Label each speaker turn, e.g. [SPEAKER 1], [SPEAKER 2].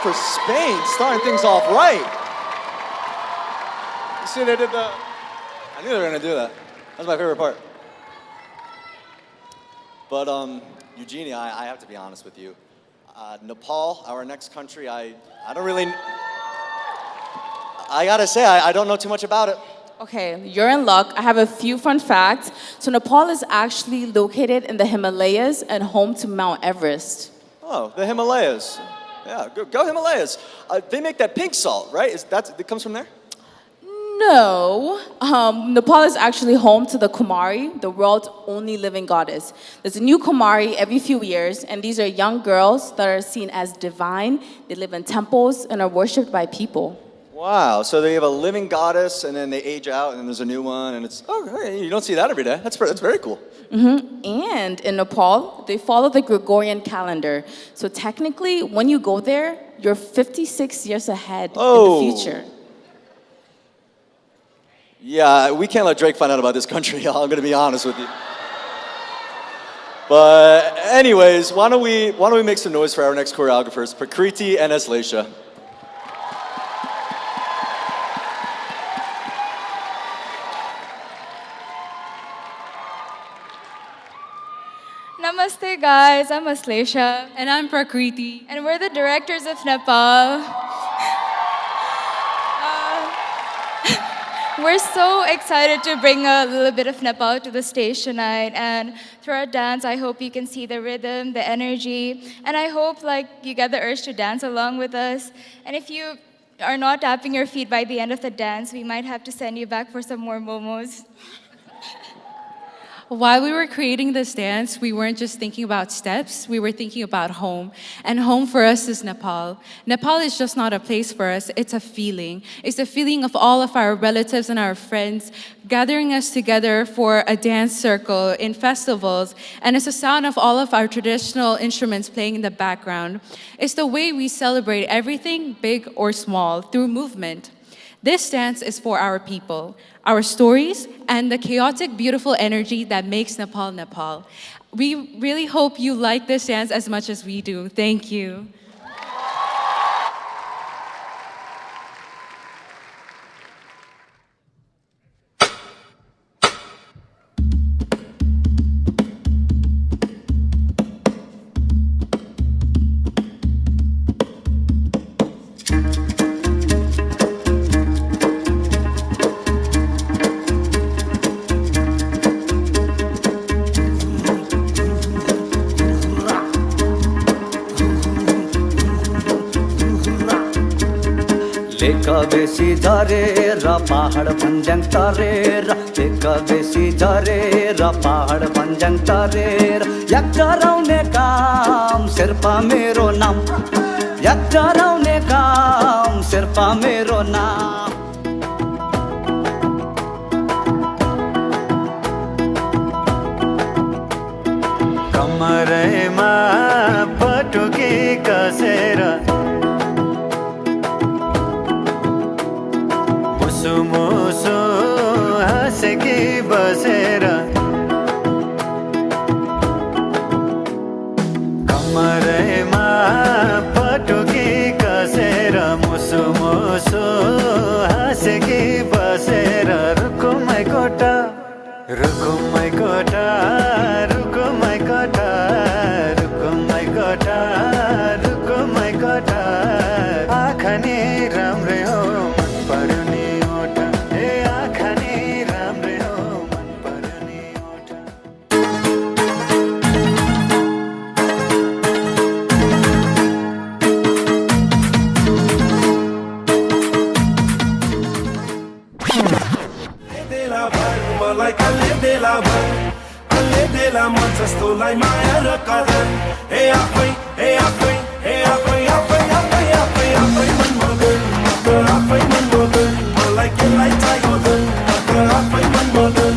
[SPEAKER 1] for Spain, starting things off right. You see they did the... I knew they were gonna do that. That's my favorite part. But Eugenia, I have to be honest with you. Nepal, our next country, I don't really... I gotta say, I don't know too much about it.
[SPEAKER 2] Okay, you're in luck. I have a few fun facts. So Nepal is actually located in the Himalayas and home to Mount Everest.
[SPEAKER 1] Oh, the Himalayas. Yeah, go Himalayas. They make that pink salt, right? It comes from there?
[SPEAKER 2] No. Nepal is actually home to the Kumari, the world's only living goddess. There's a new Kumari every few years, and these are young girls that are seen as divine. They live in temples and are worshipped by people.
[SPEAKER 1] Wow, so they have a living goddess, and then they age out, and then there's a new one, and it's, you don't see that every day. That's very cool.
[SPEAKER 2] Mm-hmm. And in Nepal, they follow the Gregorian calendar. So technically, when you go there, you're 56 years ahead in the future.
[SPEAKER 1] Yeah, we can't let Drake find out about this country, y'all. I'm gonna be honest with you. But anyways, why don't we make some noise for our next choreographers, Prakriti and Aslesha.
[SPEAKER 3] Namaste guys, I'm Aslesha.
[SPEAKER 4] And I'm Prakriti.
[SPEAKER 3] And we're the directors of Nepal. We're so excited to bring a little bit of Nepal to the stage tonight. And through our dance, I hope you can see the rhythm, the energy. And I hope you get the urge to dance along with us. And if you are not tapping your feet by the end of the dance, we might have to send you back for some more momos.
[SPEAKER 4] While we were creating this dance, we weren't just thinking about steps, we were thinking about home. And home for us is Nepal. Nepal is just not a place for us, it's a feeling. It's a feeling of all of our relatives and our friends gathering us together for a dance circle in festivals. And it's the sound of all of our traditional instruments playing in the background. It's the way we celebrate everything, big or small, through movement. This dance is for our people, our stories, and the chaotic, beautiful energy that makes Nepal, Nepal. We really hope you like this dance as much as we do. Thank you.
[SPEAKER 5] बेसी झरेर पहाड भन्ज्याङ तरेर एक बेसी झरेर पहाड भन्ज्याङ तरेर याक डराउने काम शेर्पा मेरो नाम याक डराउने काम शेर्पा मेरो नाम कमरैमा पटुकी कसेर मुसु हाँसेकी बसेर कमरैमा पटुकी कसेर मुसु हाँसेकी बसेर रुकुमै कोटा रुकुमै कोटा रुकुमै कोटा रुकुमै कोटा रुकुमै कोटा आँखा नि राम्रै हो मन पर्यो नि
[SPEAKER 6] जस्तोलाई माया र कदर ए आफै आफै आफै आफै आफै आफै आफै मन मगन आफै मन मगन मलाई केलाई चाहियो धन आफै मन मगन